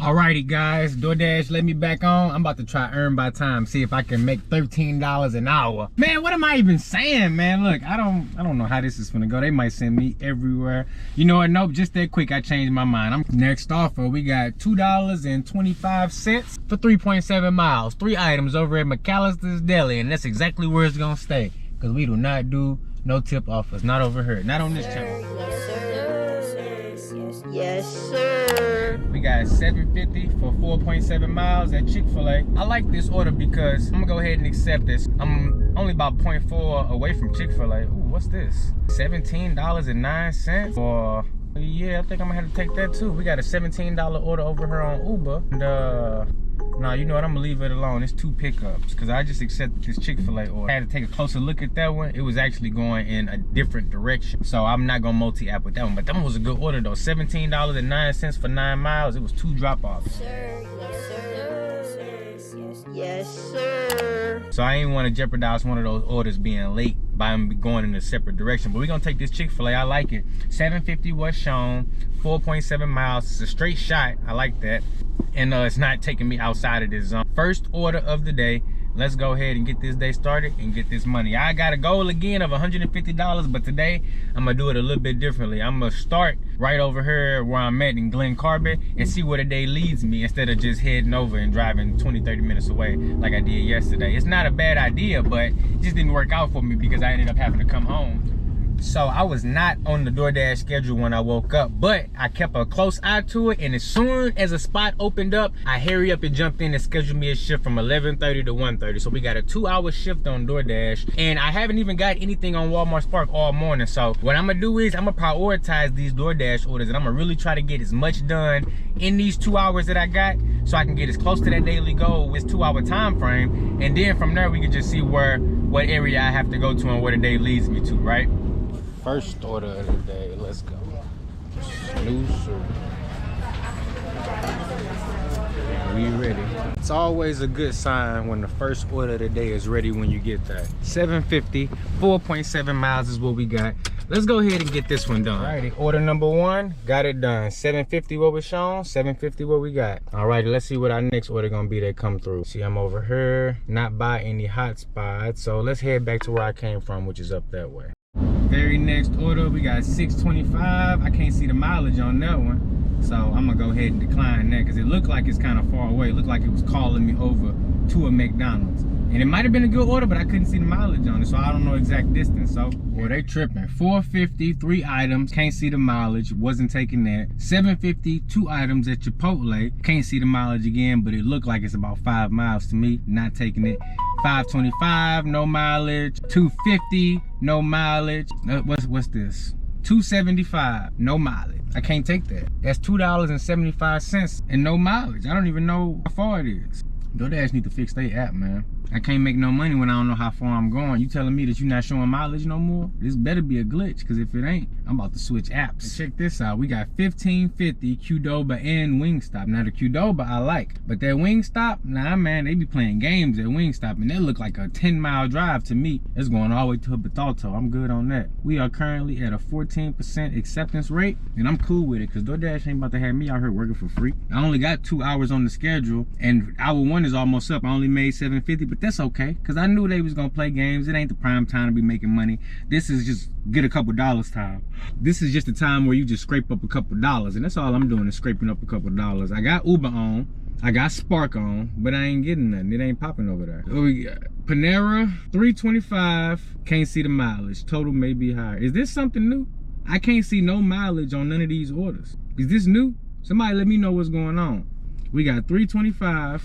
Alrighty guys, Doordash let me back on. I'm about to try earn by time, see if I can make $13 an hour. Man, what am I even saying, man? Look, I don't know how this is gonna go. They might send me everywhere. You know what? Nope, just that quick I changed my mind. Next offer, we got $2.25 for 3.7 miles. 3 items over at McAllister's Deli, and that's exactly where it's gonna stay. Cause we do not do no tip offers, not over here, not on this channel. Yes, sir. We got $7.50 for 4.7 miles at Chick-fil-A. I like this order because I'm gonna go ahead and accept this. I'm only about 0.4 away from Chick-fil-A. Ooh, what's this? $17.09 for, yeah, I think I'm gonna have to take that too. We got a $17 order over here on Uber. And nah, you know what, I'm gonna leave it alone. It's 2 pickups because I just accepted this Chick-fil-A order. I had to take a closer look at that one. It was actually going in a different direction, so I'm not gonna multi-app with that one. But that one was a good order though. $17.09 for 9 miles. It was 2 drop-offs. Sir, yes, sir. Yes, sir. So I ain't want to jeopardize one of those orders being late by them going in a separate direction. But we're gonna take this Chick-fil-A. I like it. $7.50 was shown, 4.7 miles. It's a straight shot. I like that. And it's not taking me outside of this zone. First order of the day. Let's go ahead and get this day started and get this money. I got a goal again of $150, but today I'm gonna do it a little bit differently. I'm gonna start right over here where I'm at in Glen Carbon and see where the day leads me instead of just heading over and driving 20-30 minutes away like I did yesterday. It's not a bad idea, but it just didn't work out for me because I ended up having to come home. So I was not on the Doordash schedule when I woke up, but I kept a close eye to it, and as soon as a spot opened up, I hurry up and jumped in and scheduled me a shift from 11:30 to 1:30. So we got a 2-hour shift on Doordash, and I haven't even got anything on Walmart Spark all morning. So what I'm gonna do is I'm gonna prioritize these Doordash orders, and I'm gonna really try to get as much done in these 2 hours that I got, so I can get as close to that daily goal with 2-hour time frame, and then from there we can just see what area I have to go to and where the day leads me to, right? First order of the day, let's go. Snoozer. We ready. It's always a good sign when the first order of the day is ready when you get that. $7.50, 4.7 miles is what we got. Let's go ahead and get this one done. Alrighty, order number 1, got it done. $7.50 what was shown, $7.50 what we got. Alrighty, let's see what our next order gonna be that come through. See, I'm over here, not by any hot spots. So let's head back to where I came from, which is up that way. Very next order, we got $6.25. I can't see the mileage on that one, so I'm gonna go ahead and decline that because it looked like it's kind of far away. It looked like it was calling me over to a McDonald's, and it might have been a good order, but I couldn't see the mileage on it, so I don't know exact distance. So, well, they tripping. $4.50, 3 items, can't see the mileage, wasn't taking that. $7.50, 2 items at Chipotle, can't see the mileage again, but it looked like it's about 5 miles to me, not taking it. $5.25, no mileage. $2.50, no mileage. What's this? $2.75, no mileage. I can't take that. That's $2.75 and no mileage. I don't even know how far it is. Doordash need to fix their app, man. I can't make no money when I don't know how far I'm going. You telling me that you're not showing mileage no more? This better be a glitch, because if it ain't, I'm about to switch apps. Check this out. We got $15.50 Qdoba and Wingstop. Now the Qdoba I like, but that Wingstop, nah man, they be playing games at Wingstop, and that look like a 10-mile drive to me. It's going all the way to Bethalto. I'm good on that. We are currently at a 14% acceptance rate, and I'm cool with it, because Doordash ain't about to have me out here working for free. I only got 2 hours on the schedule, and hour 1 is almost up. I only made $7.50, but that's okay, because I knew they was gonna play games. It ain't the prime time to be making money. This is just get a couple dollars time. This is just the time where you just scrape up a couple dollars, and that's all I'm doing is scraping up a couple dollars. I got Uber on, I got Spark on, but I ain't getting nothing. It ain't popping over there. Oh, we got Panera, $3.25, can't see the mileage. Total may be higher. Is this something new? I can't see no mileage on none of these orders. Is this new? Somebody let me know what's going on. We got $3.25.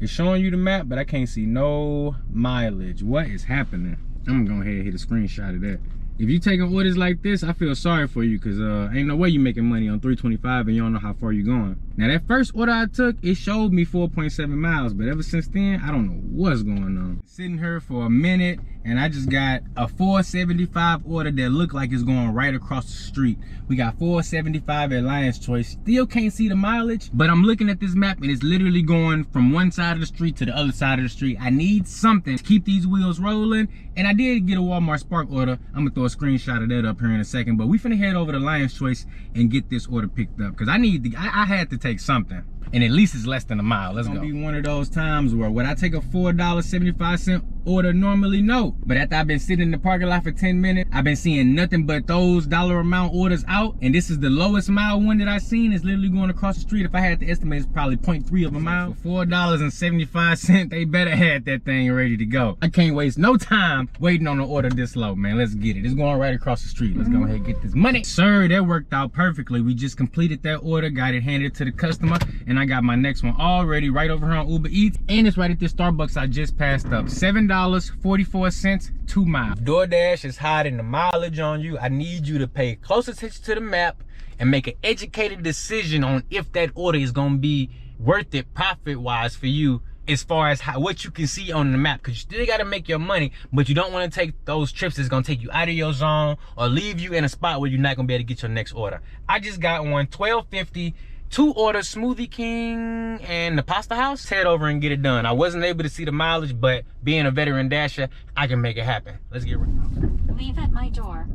It's showing you the map, but I can't see no mileage. What is happening? I'm gonna go ahead and hit a screenshot of that. If you taking orders like this, I feel sorry for you, because ain't no way you making money on $3.25 and you don't know how far you're going. Now that first order I took, it showed me 4.7 miles, but ever since then, I don't know what's going on. Sitting here for a minute, and I just got a $4.75 order that looked like it's going right across the street. We got $4.75 at Lion's Choice. Still can't see the mileage, but I'm looking at this map and it's literally going from one side of the street to the other side of the street. I need something to keep these wheels rolling, and I did get a Walmart Spark order. I'm gonna throw a screenshot of that up here in a second, but we finna head over to Lion's Choice and get this order picked up, because I had to take something. and at least it's less than a mile. Let's go. It's gonna be one of those times where would I take a $4.75 order normally? No. But after I've been sitting in the parking lot for 10 minutes, I've been seeing nothing but those dollar amount orders out, and this is the lowest mile one that I've seen. It's literally going across the street. If I had to estimate, it's probably 0.3 of a mile. For $4.75, they better have that thing ready to go. I can't waste no time waiting on an order this low, man. Let's get it. It's going right across the street. Let's go ahead and get this money. Sir, that worked out perfectly. We just completed that order, got it handed to the customer, and I got my next one already right over here on Uber Eats, and it's right at this Starbucks I just passed up. $7.44, 2 miles. Doordash is hiding the mileage on you. I need you to pay close attention to the map and make an educated decision on if that order is gonna be worth it profit-wise for you, as far as what you can see on the map, because you still got to make your money, but you don't want to take those trips that's going to take you out of your zone or leave you in a spot where you're not going to be able to get your next order. I just got one, $12.50, 2 orders, Smoothie King and the Pasta House. Head over and get it done. I wasn't able to see the mileage, but being a veteran dasher, I can make it happen. Let's get ready. Leave at my door.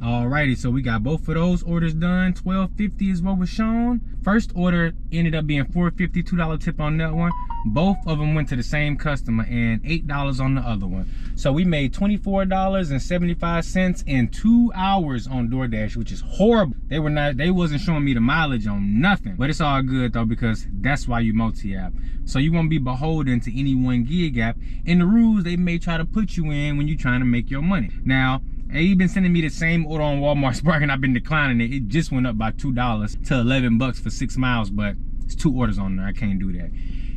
Alrighty, so we got both of those orders done. $12.50 is what was shown. First order ended up being $4.50, $2 tip on that one. Both of them went to the same customer, and $8 on the other one. So we made $24.75 in 2 hours on DoorDash, which is horrible. They wasn't showing me the mileage on nothing, but it's all good though, because that's why you multi-app. So you won't be beholden to any one gig app and the rules they may try to put you in when you're trying to make your money. Now, they've been sending me the same order on Walmart Spark, and I've been declining it. It just went up by $2 to 11 bucks for 6 miles, but it's 2 orders on there. I can't do that.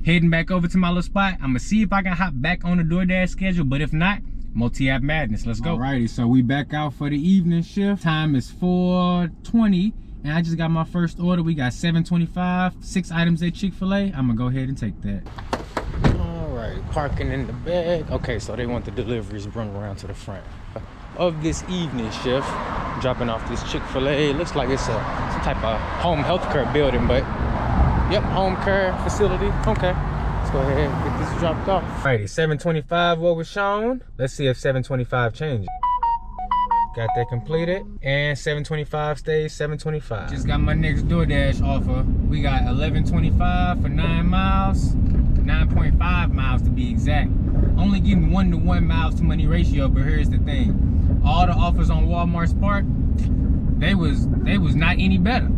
Heading back over to my little spot. I'm gonna see if I can hop back on the DoorDash schedule, but if not, multi-app madness. Let's go. Alrighty, so we back out for the evening shift. Time is 4:20, and I just got my first order. We got $7.25, 6 items at Chick-fil-A. I'm gonna go ahead and take that. Alright, parking in the bag. Okay, so they want the deliveries run around to the front of this evening shift, dropping off this Chick-fil-A. Looks like it's some type of home health care building, but yep, home care facility. Okay, let's go ahead and get this dropped off. Alrighty, $7.25 what was shown. Let's see if $7.25 changes. Got that completed, and $7.25 stays $7.25. Just got my next DoorDash offer. We got $11.25 for 9 miles, 9.5 miles to be exact. Only give me 1-to-1 miles to money ratio, but here's the thing. All the offers on Walmart Spark, they was not any better.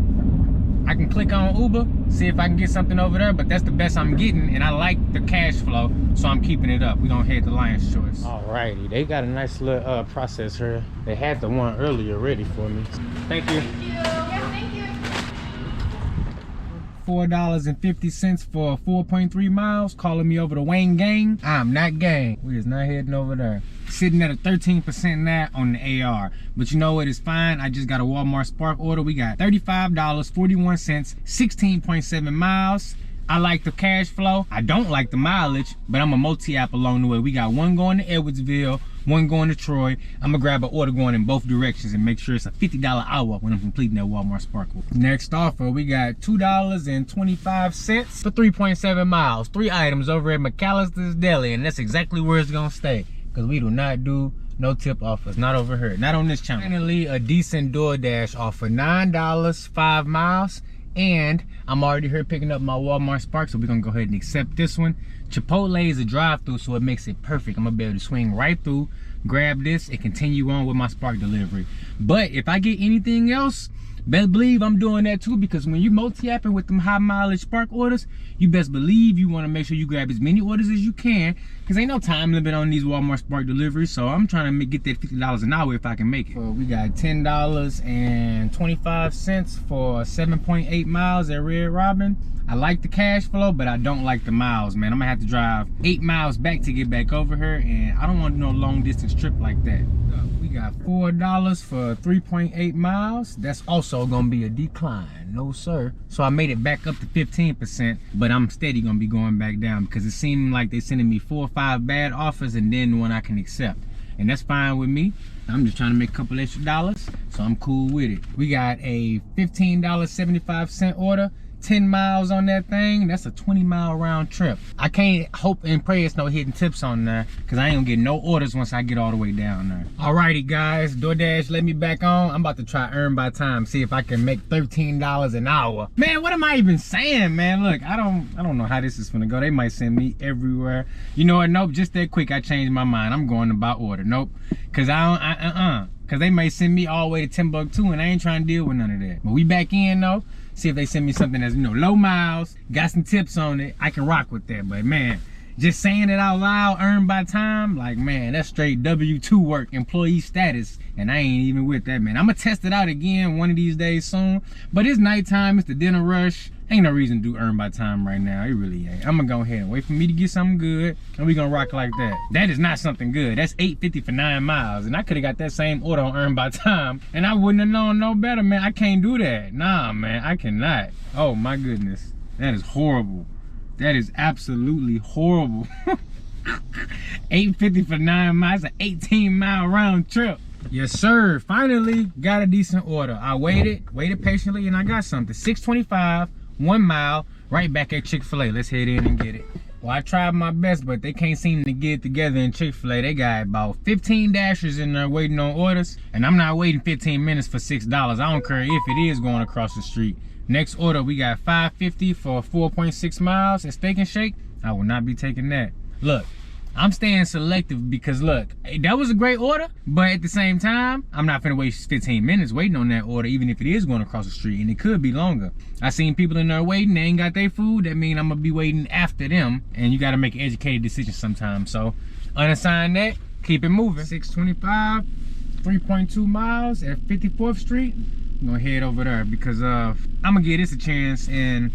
I can click on Uber, see if I can get something over there, but that's the best I'm getting, and I like the cash flow, so I'm keeping it up. We're gonna head to Lion's Choice. Alrighty, they got a nice little process here. They had the one earlier ready for me. Thank you. Thank you. Yeah, thank you. $4.50 for 4.3 miles. Calling me over to Wayne Gang. I'm not gang. We is not heading over there. Sitting at a 13% now on the AR. But you know what? It's fine. I just got a Walmart Spark order. We got $35.41, 16.7 miles. I like the cash flow. I don't like the mileage, but I'm a multi-app along the way. We got one going to Edwardsville, one going to Troy. I'm gonna grab an order going in both directions and make sure it's a $50 hour when I'm completing that Walmart Spark order. Next offer, we got $2.25 for 3.7 miles. 3 items over at McAllister's Deli, and that's exactly where it's gonna stay, because we do not do no tip offers, not over here, not on this channel. Finally, a decent DoorDash offer, $9, 5 miles. And I'm already here picking up my Walmart Spark, so we're gonna go ahead and accept this one. Chipotle is a drive-through, so it makes it perfect. I'm gonna be able to swing right through, grab this, and continue on with my Spark delivery. But if I get anything else, best believe I'm doing that too, because when you multi-apping with them high mileage Spark orders, you best believe you want to make sure you grab as many orders as you can, because ain't no time limit on these Walmart Spark deliveries. So I'm trying to get that $50 an hour if I can make it. We got $10.25 for 7.8 miles at Red Robin. I like the cash flow, but I don't like the miles, man. I'm gonna have to drive 8 miles back to get back over here, and I don't want to do no long distance trip like that. We got $4 for 3.8 miles. That's also gonna be a decline, no sir. So I made it back up to 15%, but I'm steady gonna be going back down, because it seemed like they sending me 4 or 5 bad offers and then one I can accept. And that's fine with me. I'm just trying to make a couple extra dollars, so I'm cool with it. We got a $15.75 order, 10 miles on that thing, that's a 20-mile round trip. I can't hope and pray it's no hidden tips on there, because I ain't gonna get no orders once I get all the way down there. Alrighty guys, DoorDash let me back on. I'm about to try earn by time, see if I can make $13 an hour. Man, what am I even saying, man? Look, I don't know how this is gonna go. They might send me everywhere. You know what? Nope, just that quick I changed my mind. I'm going to by order. Nope, because because they may send me all the way to Timbuktu, and I ain't trying to deal with none of that. But we back in though. See if they send me something that's, you know, low miles, got some tips on it. I can rock with that. But man, just saying it out loud, earned by time, like man, that's straight W2 work, employee status. And I ain't even with that, man. I'm gonna test it out again one of these days soon. But it's nighttime, it's the dinner rush. Ain't no reason to do earn by time right now. It really ain't. I'm gonna go ahead and wait for me to get something good, and we gonna rock like that. That is not something good. That's $8.50 for 9 miles, and I could have got that same order on earn by time, and I wouldn't have known no better, man. I can't do that. Nah, man, I cannot. Oh my goodness, that is horrible. That is absolutely horrible. $8.50 for 9 miles, an 18-mile round trip. Yes sir, finally got a decent order. I waited patiently, and I got something. $6.25, 1 mile, right back at Chick-fil-A. Let's head in and get it. Well, I tried my best, but they can't seem to get it together in Chick-fil-A. They got about 15 dashers in there waiting on orders, and I'm not waiting 15 minutes for $6. I don't care if it is going across the street. Next order, we got $5.50 for 4.6 miles at Steak and Shake. I will not be taking that. Look, I'm staying selective because look, that was a great order, but at the same time, I'm not finna waste 15 minutes waiting on that order, even if it is going across the street, and it could be longer. I seen people in there waiting, they ain't got their food. That mean I'm gonna be waiting after them, and you gotta make an educated decision sometimes. So unassign that, keep it moving. 625, 3.2 miles at 54th Street. I'm gonna head over there because I'm gonna give this a chance, and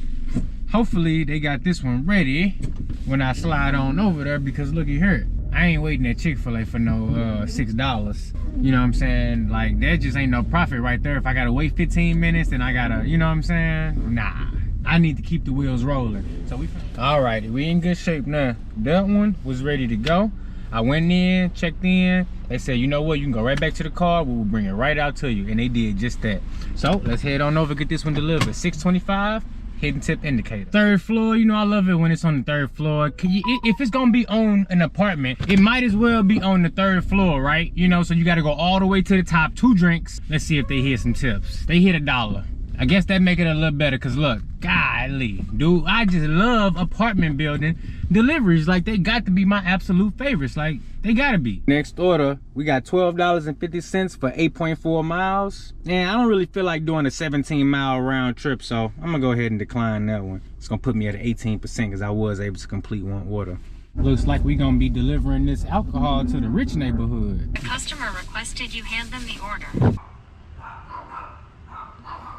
hopefully they got this one ready when I slide on over there, because looky here, I ain't waiting at Chick-fil-A for no $6. You know what I'm saying? Like, that just ain't no profit right there. If I gotta wait 15 minutes, then I gotta, you know what I'm saying? Nah, I need to keep the wheels rolling. So alrighty, we in good shape now. That one was ready to go. I went in, checked in. They said, you know what, you can go right back to the car. We will bring it right out to you. And they did just that. So let's head on over, get this one delivered. $6.25. Hidden tip indicator. 3rd floor, you know I love it when it's on the 3rd floor. If it's gonna be on an apartment, it might as well be on the 3rd floor, right? You know, so you gotta go all the way to the top, 2 drinks. Let's see if they hit some tips. They hit $1. I guess that make it a little better, cause look, golly, dude, I just love apartment building deliveries. Like, they got to be my absolute favorites. Like, they gotta be. Next order, we got $12.50 for 8.4 miles. And I don't really feel like doing a 17-mile round trip, so I'm gonna go ahead and decline that one. It's gonna put me at 18% because I was able to complete 1 order. Looks like we gonna be delivering this alcohol to the rich neighborhood. The customer requested you hand them the order.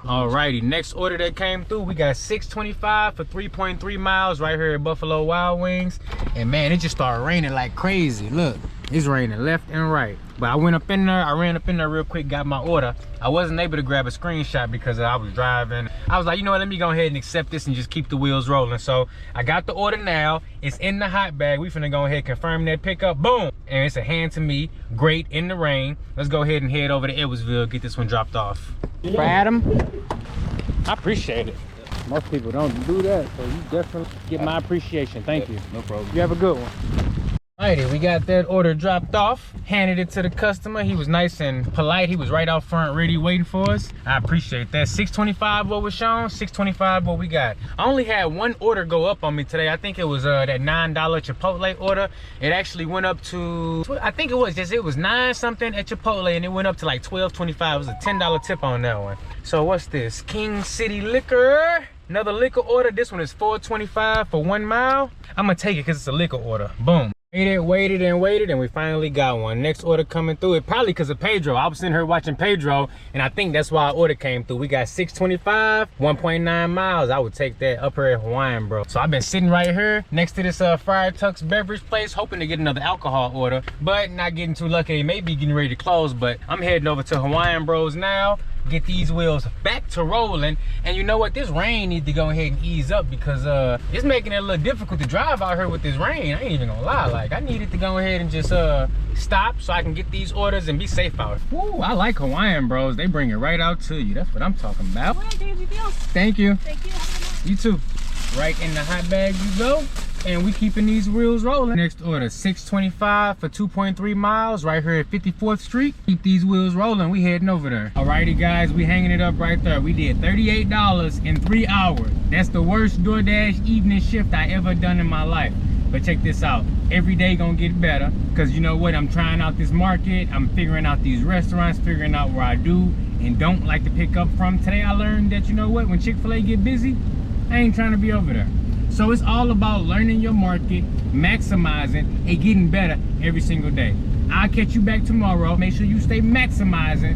Alrighty, next order that came through, we got $6.25 for 3.3 miles right here at Buffalo Wild Wings. And man, it just started raining like crazy. Look, it's raining left and right. But I went up in there, I ran up in there real quick, got my order. I wasn't able to grab a screenshot because I was driving. I was like, you know what, let me go ahead and accept this and just keep the wheels rolling. So I got the order now. It's in the hot bag. We finna go ahead and confirm that pickup. Boom! And it's a hand to me, great in the rain. Let's go ahead and head over to Edwardsville, get this one dropped off. For Adam, I appreciate it. Most people don't do that, so you definitely get my appreciation. Thank you. No problem. You have a good one. Alrighty, we got that order dropped off, handed it to the customer. He was nice and polite. He was right out front ready waiting for us. I appreciate that. $6.25 what was shown, $6.25 what we got. I only had 1 order go up on me today. I think it was that $9 Chipotle order. It actually went up to, I think it was 9 something at Chipotle, and it went up to like $12.25. It was a $10 tip on that one. So what's this? King City Liquor. Another liquor order. This one is $4.25 for 1 mile. I'm gonna take it because it's a liquor order. Boom. Waited, and we finally got one. Next order coming through. It probably because of Pedro. I was sitting here watching Pedro, and I think that's why our order came through. We got $6.25, 1.9 miles. I would take that up here at Hawaiian, bro. So I've been sitting right here next to this Friar Tuck's beverage place, hoping to get another alcohol order, but not getting too lucky. They may be getting ready to close, but I'm heading over to Hawaiian Bros now. Get these wheels back to rolling. And you know what, this rain needs to go ahead and ease up because it's making it a little difficult to drive out here with this rain. I ain't even gonna lie, like I needed to go ahead and just stop so I can get these orders and be safe out. Ooh, I like Hawaiian Bros. They bring it right out to you. That's what I'm talking about. Well, Thank you. Thank you. You too. Right in the hot bag you go. And we keeping these wheels rolling. Next order, $6.25 for 2.3 miles right here at 54th Street. Keep these wheels rolling. We heading over there. Alrighty, guys, we hanging it up right there. We did $38 in 3 hours. That's the worst DoorDash evening shift I ever done in my life. But check this out. Every day gonna get better. Cause you know what? I'm trying out this market. I'm figuring out these restaurants, figuring out where I do and don't like to pick up from. Today I learned that, you know what? When Chick-fil-A get busy, I ain't trying to be over there. So it's all about learning your market, maximizing, and getting better every single day. I'll catch you back tomorrow. Make sure you stay maximizing